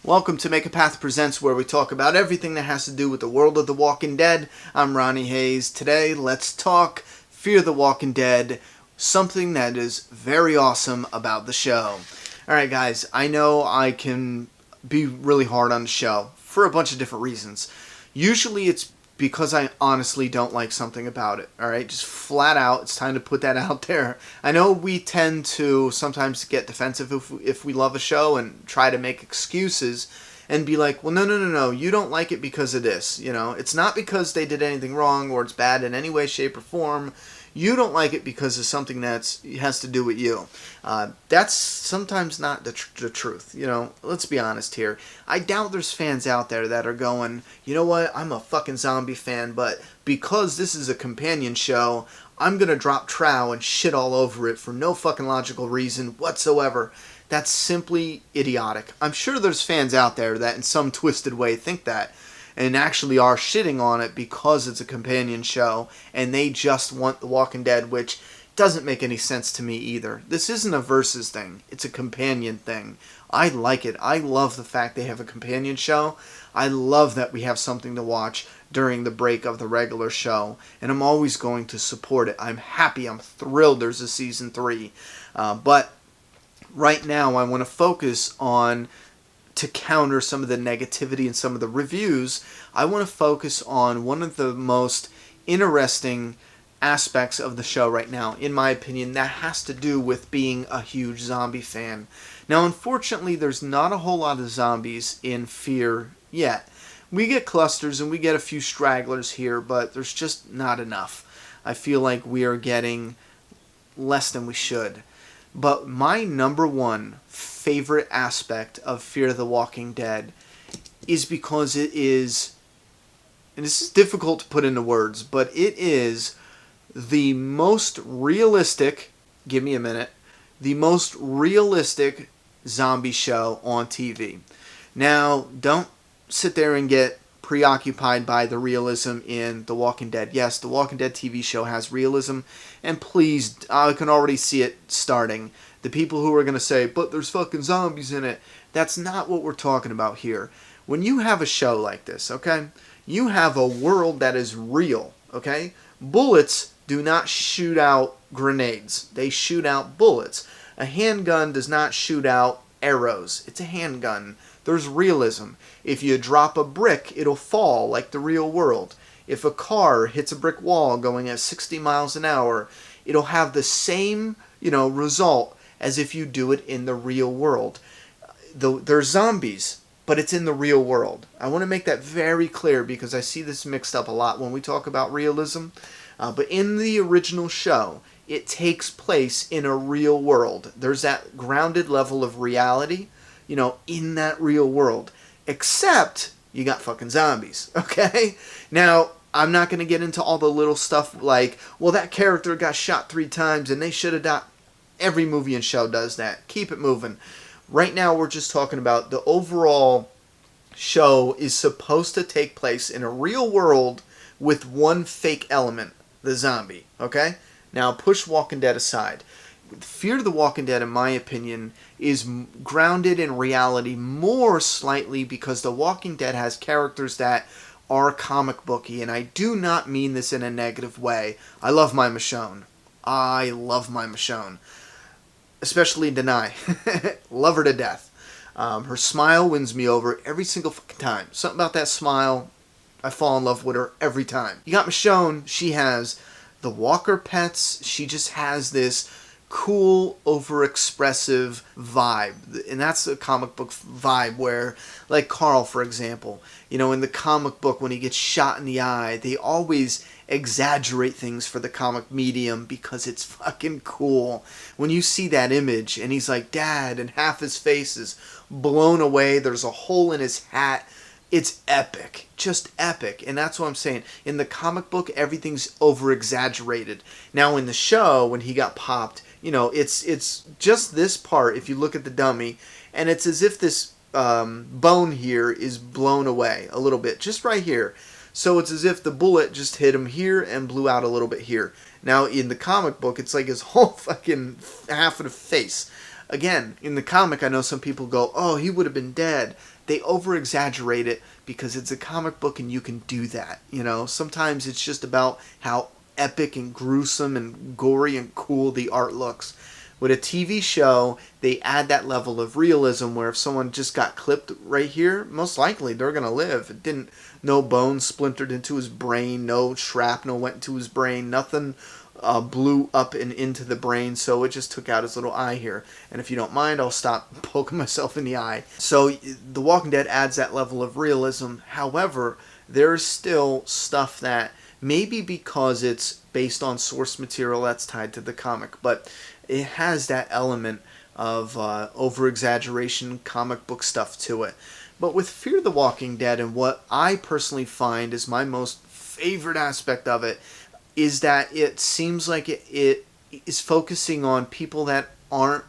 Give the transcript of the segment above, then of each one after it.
Welcome to Make a Path Presents, where we talk about everything that has to do with the world of The Walking Dead. I'm Ronnie Hayes. Today, let's talk Fear the Walking Dead, something that is very awesome about the show. Alright guys, I know I can be really hard on the show for a bunch of different reasons. Usually it's because I honestly don't like something about it. Alright, just flat out, it's time to put that out there. I know we tend to sometimes get defensive if we love a show and try to make excuses and be like, well, no, you don't like it because of this. You know, it's not because they did anything wrong or it's bad in any way, shape, or form. You don't like it because of something that has to do with you. That's sometimes not the truth. You know, let's be honest here. I doubt there's fans out there that are going, you know what, I'm a fucking zombie fan, but because this is a companion show, I'm going to drop trow and shit all over it for no fucking logical reason whatsoever. That's simply idiotic. I'm sure there's fans out there that in some twisted way think that and actually are shitting on it because it's a companion show and they just want The Walking Dead, which doesn't make any sense to me either. This isn't a versus thing. It's a companion thing. I like it. I love the fact they have a companion show. I love that we have something to watch during the break of the regular show, and I'm always going to support it. I'm happy. I'm thrilled there's a season 3. But right now I want to focus on, to counter some of the negativity and some of the reviews, I want to focus on one of the most interesting aspects of the show right now, in my opinion, that has to do with being a huge zombie fan. Now, unfortunately, there's not a whole lot of zombies in Fear yet. We get clusters and we get a few stragglers here, but there's just not enough. I feel like we are getting less than we should. But my number one favorite aspect of Fear the Walking Dead is because it is, and this is difficult to put into words, but it is the most realistic, give me a minute, the most realistic zombie show on TV. Now, don't sit there and get preoccupied by the realism in The Walking Dead. Yes, The Walking Dead TV show has realism, and please, I can already see it starting. The people who are going to say, but there's fucking zombies in it, that's not what we're talking about here. When you have a show like this, okay, you have a world that is real, okay? Bullets do not shoot out grenades. They shoot out bullets. A handgun does not shoot out arrows. It's a handgun. There's realism. If you drop a brick, it'll fall like the real world. If a car hits a brick wall going at 60 miles an hour, it'll have the same, result as if you do it in the real world. There's zombies, but it's in the real world. I want to make that very clear because I see this mixed up a lot when we talk about realism. But in the original show, it takes place in a real world. There's that grounded level of reality, in that real world. Except you got fucking zombies, okay? Now, I'm not going to get into all the little stuff like, well, that character got shot 3 times and they should have died. Every movie and show does that. Keep it moving. Right now, we're just talking about the overall show is supposed to take place in a real world with one fake element, the zombie, okay? Now, push Walking Dead aside. Fear the Walking Dead, in my opinion, is grounded in reality more slightly because The Walking Dead has characters that are comic booky, and I do not mean this in a negative way. I love my Michonne. I love my Michonne. Especially Denai. Love her to death. Her smile wins me over every single fucking time. Something about that smile, I fall in love with her every time. You got Michonne, she has the Walker pets, she just has this cool, overexpressive vibe. And that's a comic book vibe where, like Carl, for example, in the comic book when he gets shot in the eye, they always exaggerate things for the comic medium because it's fucking cool. When you see that image and he's like, Dad, and half his face is blown away, there's a hole in his hat, it's epic. Just epic. And that's what I'm saying. In the comic book, everything's over-exaggerated. Now, in the show, when he got popped, it's just this part, if you look at the dummy, and it's as if this bone here is blown away a little bit. Just right here. So it's as if the bullet just hit him here and blew out a little bit here. Now, in the comic book, it's like his whole fucking half of the face. Again, in the comic, I know some people go, oh, he would have been dead. they over-exaggerate it because it's a comic book and you can do that. Sometimes it's just about how epic and gruesome and gory and cool the art looks. With a TV show, they add that level of realism where if someone just got clipped right here, most likely they're going to live. It didn't, no bones splintered into his brain, no shrapnel went into his brain, nothing blew up and into the brain, so it just took out his little eye here. And if you don't mind, I'll stop poking myself in the eye. So The Walking Dead adds that level of realism. However, there's still stuff that maybe because it's based on source material that's tied to the comic, but it has that element of over-exaggeration comic book stuff to it. But with Fear the Walking Dead, and what I personally find is my most favorite aspect of it, is that it seems like it is focusing on people that aren't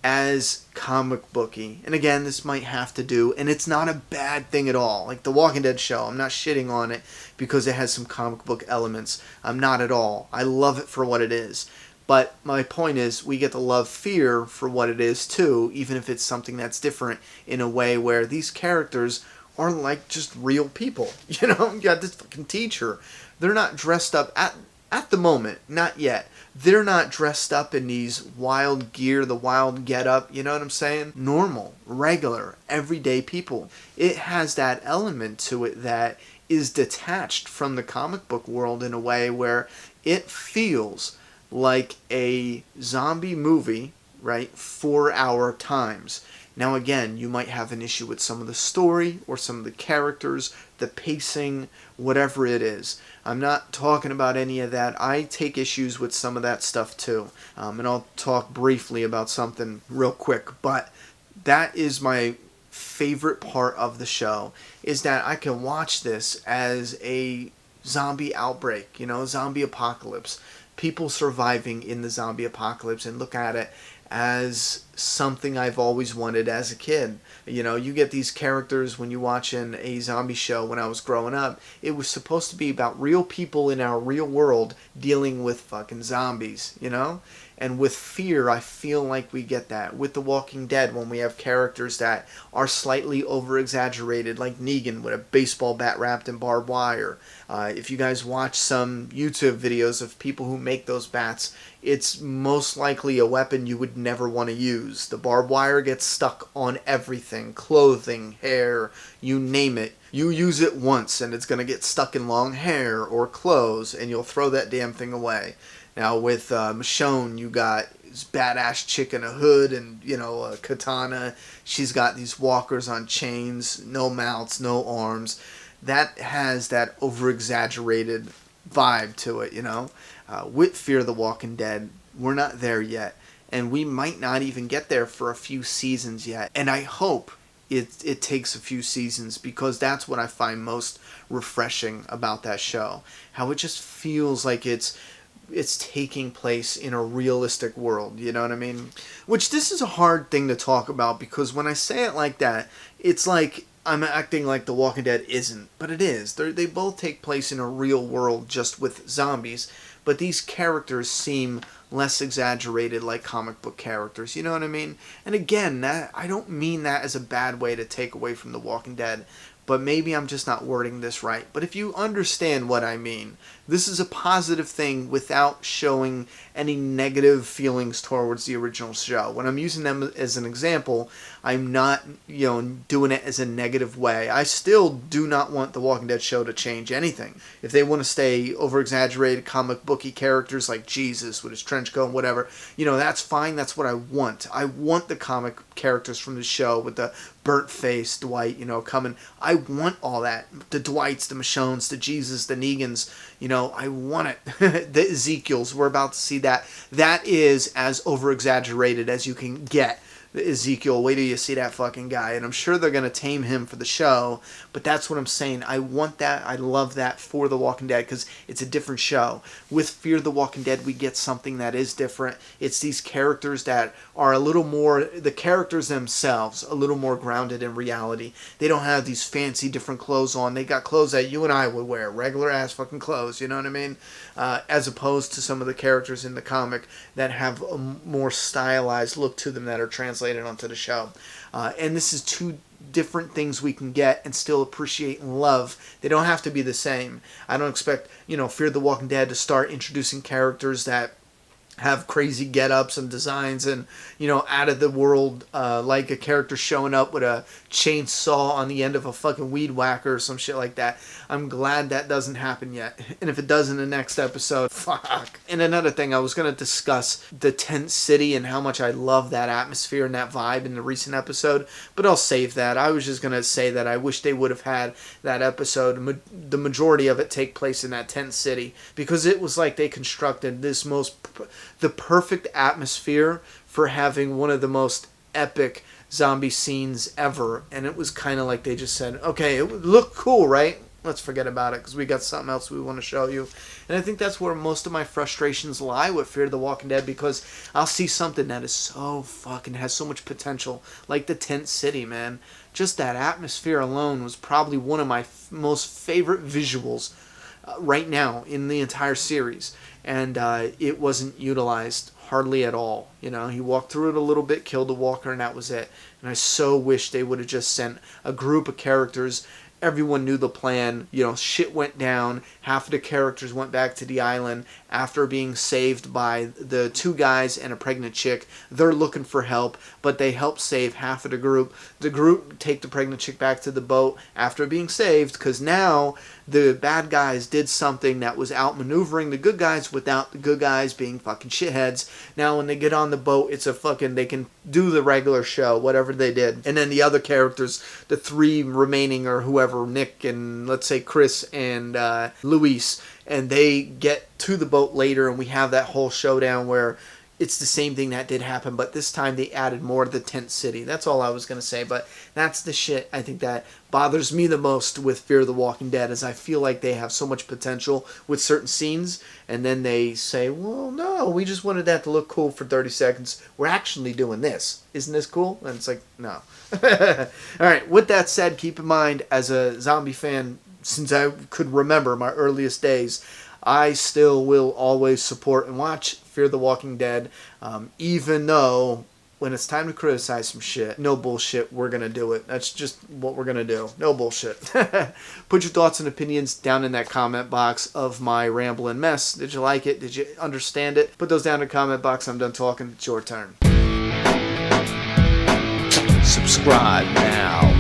as comic booky. And again, this might have to do, and it's not a bad thing at all. Like The Walking Dead show, I'm not shitting on it because it has some comic book elements. I'm not at all. I love it for what it is. But my point is, we get to love Fear for what it is too, even if it's something that's different in a way where these characters are like just real people. You got this fucking teacher. They're not dressed up at the moment, not yet. They're not dressed up in these wild gear, the wild get-up, you know what I'm saying? Normal, regular, everyday people. It has that element to it that is detached from the comic book world in a way where it feels like a zombie movie, right, for our times. Now again, you might have an issue with some of the story or some of the characters, the pacing, whatever it is. I'm not talking about any of that. I take issues with some of that stuff too. And I'll talk briefly about something real quick. But that is my favorite part of the show, is that I can watch this as a zombie outbreak, zombie apocalypse. People surviving in the zombie apocalypse, and look at it as something I've always wanted as a kid. You get these characters when you're watching a zombie show. When I was growing up, it was supposed to be about real people in our real world dealing with fucking zombies, And with Fear, I feel like we get that. With The Walking Dead, when we have characters that are slightly over-exaggerated, like Negan with a baseball bat wrapped in barbed wire. If you guys watch some YouTube videos of people who make those bats, it's most likely a weapon you would never want to use. The barbed wire gets stuck on everything. Clothing, hair, you name it. You use it once and it's going to get stuck in long hair or clothes, and you'll throw that damn thing away. Now with Michonne, you got this badass chick in a hood and, a katana. She's got these walkers on chains, no mouths, no arms. That has that over-exaggerated vibe to it, With Fear the Walking Dead, we're not there yet. And we might not even get there for a few seasons yet. And I hope it takes a few seasons, because that's what I find most refreshing about that show. How it just feels like it's taking place in a realistic world, you know what I mean? Which this is a hard thing to talk about, because when I say it like that, it's like I'm acting like The Walking Dead isn't, but it is. They both take place in a real world, just with zombies, but these characters seem less exaggerated like comic book characters, you know what I mean? And again, that I don't mean that as a bad way to take away from The Walking Dead, but maybe I'm just not wording this right. But if you understand what I mean, this is a positive thing without showing any negative feelings towards the original show. When I'm using them as an example, I'm not, doing it as a negative way. I still do not want The Walking Dead show to change anything. If they want to stay over-exaggerated comic booky characters like Jesus with his trench coat and whatever, that's fine. That's what I want. I want the comic characters from the show with the burnt face Dwight, coming. I want all that. The Dwights, the Michonnes, the Jesus, the Negans, I want it. The Ezekiels, we're about to see that. That is as over-exaggerated as you can get. Ezekiel, wait till you see that fucking guy. And I'm sure they're going to tame him for the show, but that's what I'm saying. I want that. I love that for The Walking Dead, because it's a different show. With Fear the Walking Dead, we get something that is different. It's these characters that are a little more, the characters themselves, a little more grounded in reality. They don't have these fancy different clothes on. They got clothes that you and I would wear, regular ass fucking clothes, you know what I mean? As opposed to some of the characters in the comic that have a more stylized look to them that are translated onto the show. And this is two different things we can get and still appreciate and love. They don't have to be the same. I don't expect, Fear the Walking Dead to start introducing characters that have crazy get-ups and designs and, out of the world, like a character showing up with a chainsaw on the end of a fucking weed whacker or some shit like that. I'm glad that doesn't happen yet. And if it does in the next episode, fuck. And another thing, I was going to discuss the tent city and how much I love that atmosphere and that vibe in the recent episode, but I'll save that. I was just going to say that I wish they would have had that episode, the majority of it, take place in that tent city, because it was like they constructed the perfect atmosphere for having one of the most epic zombie scenes ever. And it was kind of like they just said, okay, it would look cool, right? Let's forget about it because we got something else we want to show you. And I think that's where most of my frustrations lie with Fear the Walking Dead, because I'll see something that is so fucking, has so much potential, like the tent city, man. Just that atmosphere alone was probably one of my most favorite visuals right now in the entire series. And it wasn't utilized hardly at all. He walked through it a little bit, killed the walker, and that was it. And I so wish they would have just sent a group of characters. Everyone knew the plan. Shit went down. Half of the characters went back to the island after being saved by the two guys and a pregnant chick. They're looking for help, but they help save half of the group. The group take the pregnant chick back to the boat after being saved, because now the bad guys did something that was outmaneuvering the good guys without the good guys being fucking shitheads. Now when they get on the boat, it's they can do the regular show, whatever they did. And then the other characters, the three remaining, or whoever, Nick and let's say Chris and Luis, and they get to the boat later, and we have that whole showdown where it's the same thing that did happen, but this time they added more to the tent city. That's all I was going to say, but that's the shit I think that bothers me the most with Fear the Walking Dead, is I feel like they have so much potential with certain scenes, and then they say, well, no, we just wanted that to look cool for 30 seconds. We're actually doing this. Isn't this cool? And it's like, no. All right, with that said, keep in mind, as a zombie fan, since I could remember my earliest days, I still will always support and watch Fear the Walking Dead, even though when it's time to criticize some shit, no bullshit, we're going to do it. That's just what we're going to do. No bullshit. Put your thoughts and opinions down in that comment box of my rambling mess. Did you like it? Did you understand it? Put those down in the comment box. I'm done talking. It's your turn. Subscribe now.